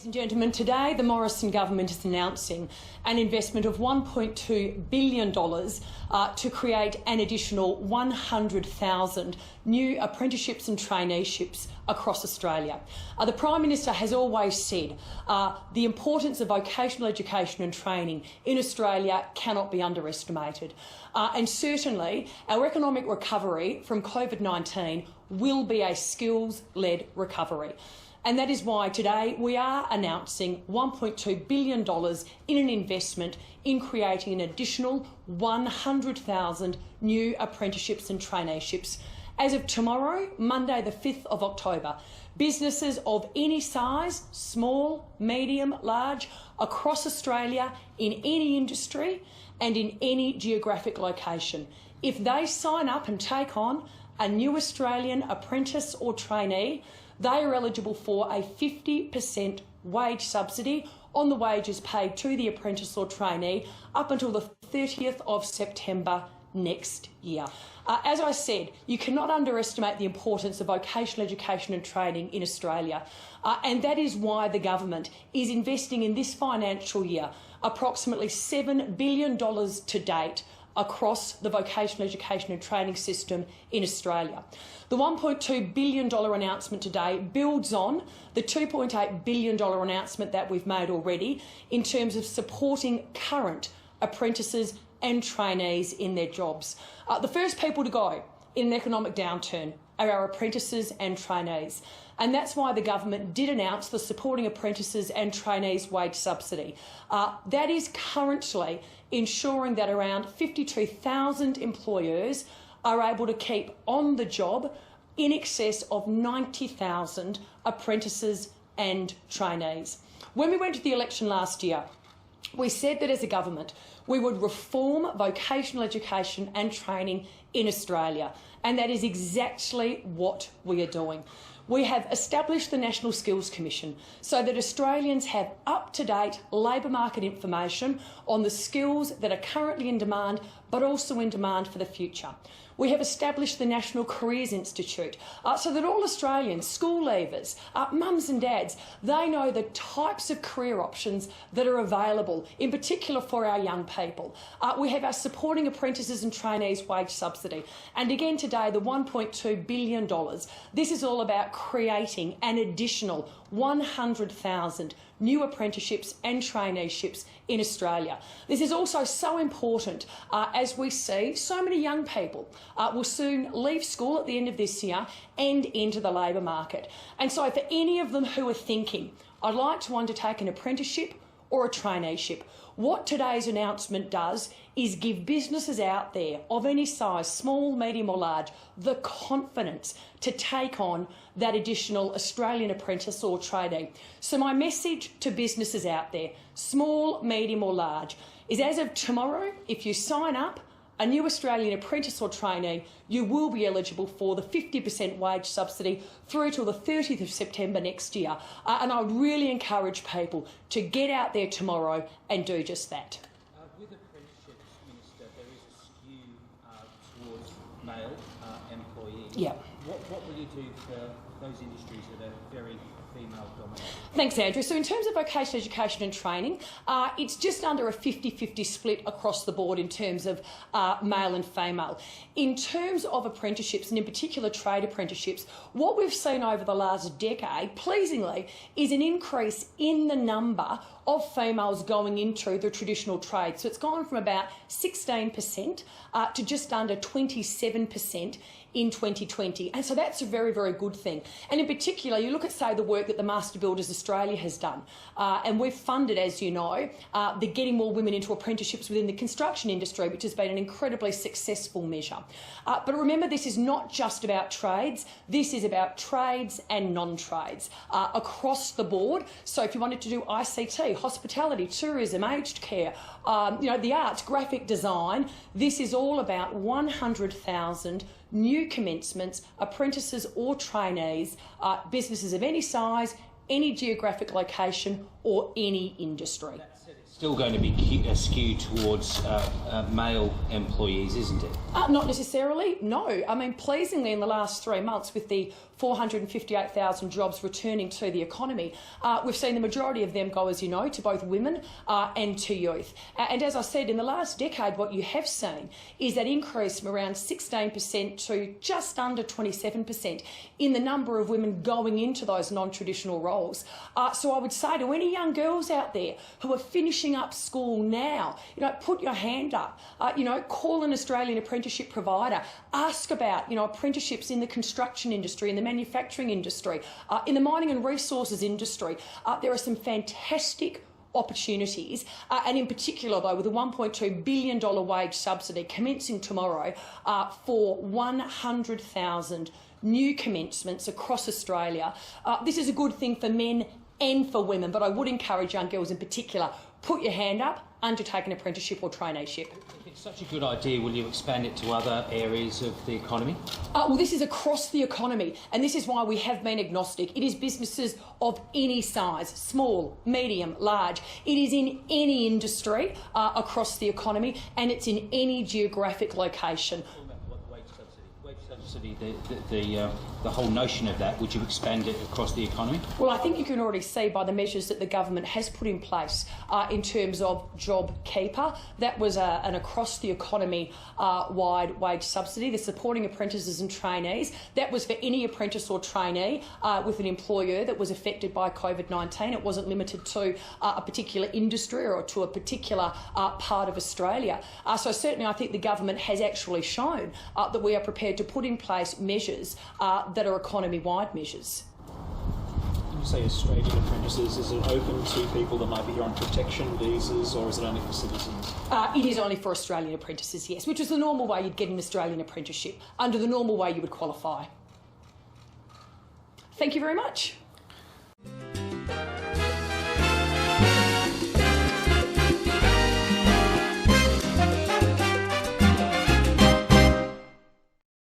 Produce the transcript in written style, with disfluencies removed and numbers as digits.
and gentlemen, today the Morrison government is announcing an investment of $1.2 billion to create an additional 100,000 new apprenticeships and traineeships across Australia. The Prime Minister has always said the importance of vocational education and training in Australia cannot be underestimated. And certainly our economic recovery from COVID-19 will be a skills-led recovery. And that is why today we are announcing $1.2 billion in an investment in creating an additional 100,000 new apprenticeships and traineeships. As of tomorrow, Monday the 5th of October, businesses of any size, small, medium, large, across Australia, in any industry and in any geographic location, if they sign up and take on a new Australian apprentice or trainee, they are eligible for a 50% wage subsidy on the wages paid to the apprentice or trainee up until the 30th of September next year. As I said, you cannot underestimate the importance of vocational education and training in Australia, and that is why the government is investing in this financial year approximately $7 billion to date across the vocational education and training system in Australia. The $1.2 billion announcement today builds on the $2.8 billion announcement that we've made already in terms of supporting current apprentices and trainees in their jobs. The first people to go in an economic downturn are our apprentices and trainees. And that's why the government did announce the Supporting Apprentices and Trainees Wage Subsidy. That is currently ensuring that around 52,000 employers are able to keep on the job in excess of 90,000 apprentices and trainees. When we went to the election last year, we said that as a government we would reform vocational education and training in Australia, and that is exactly what we are doing. We have established the National Skills Commission so that Australians have up-to-date labour market information on the skills that are currently in demand but also in demand for the future. We have established the National Careers Institute so that all Australians, school leavers, mums and dads, they know the types of career options that are available, in particular for our young people. We have our Supporting Apprentices and Trainees Wage Subsidy. And again today, the $1.2 billion. This is all about creating an additional 100,000 new apprenticeships and traineeships in Australia. This is also so important as we see so many young people will soon leave school at the end of this year and enter the labour market. And so for any of them who are thinking, I'd like to undertake an apprenticeship or a traineeship, what today's announcement does is give businesses out there of any size, small, medium or large, the confidence to take on that additional Australian apprentice or trainee. So my message to businesses out there, small, medium or large, is as of tomorrow, if you sign up a new Australian apprentice or trainee, you will be eligible for the 50% wage subsidy through till the 30th of September next year. And I would really encourage people to get out there tomorrow and do just that. With apprenticeships, Minister, there is a skew towards male employees. Yeah. What will you do for those industries that are very female-dominated? Thanks, Andrew. So in terms of vocational education and training, it's just under a 50-50 split across the board in terms of male and female. In terms of apprenticeships, and in particular trade apprenticeships, what we've seen over the last decade, pleasingly, is an increase in the number of females going into the traditional trade. So it's gone from about 16% to just under 27% in 2020. And so that's a very, very good thing. And in particular, you look at, say, the work that the Master Builders Australia has done. And we've funded, as you know, the Getting More Women into Apprenticeships within the construction industry, which has been an incredibly successful measure. But remember, this is not just about trades. This is about trades and non-trades across the board. So if you wanted to do ICT, hospitality, tourism, aged care, the arts, graphic design, this is all about 100,000 new commencements, apprentices or trainees, businesses of any size, any geographic location or any industry. That said, it's Still going to be a skew towards male employees, isn't it? Not necessarily, no. I mean, pleasingly, in the last 3 months, with the 458,000 jobs returning to the economy, we've seen the majority of them go, as you know, to both women and to youth. And as I said, in the last decade, what you have seen is that increase from around 16% to just under 27% in the number of women going into those non-traditional roles. So I would say to any young girls out there who are finishing up school now, put your hand up, call an Australian apprenticeship provider, ask about, apprenticeships in the construction industry, in the manufacturing industry, in the mining and resources industry. There are some fantastic opportunities, and in particular, though, with a $1.2 billion wage subsidy commencing tomorrow for 100,000 new commencements across Australia. This is a good thing for men and for women, but I would encourage young girls in particular, put your hand up, undertake an apprenticeship or traineeship. If it's such a good idea, will you expand it to other areas of the economy? Well, this is across the economy, and this is why we have been agnostic. It is businesses of any size, small, medium, large. It is in any industry across the economy, and it's in any geographic location. The whole notion of that, would you expand it across the economy? Well, I think you can already see by the measures that the government has put in place in terms of JobKeeper. That was an across the economy wide wage subsidy. The supporting apprentices and trainees, that was for any apprentice or trainee with an employer that was affected by COVID-19. It wasn't limited to a particular industry or to a particular part of Australia. So certainly I think the government has actually shown that we are prepared to put in place measures that are economy-wide measures. When you say Australian apprentices, is it open to people that might be here on protection visas, or is it only for citizens? It is only for Australian apprentices, yes, which is the normal way you'd get an Australian apprenticeship. Under the normal way you would qualify. Thank you very much.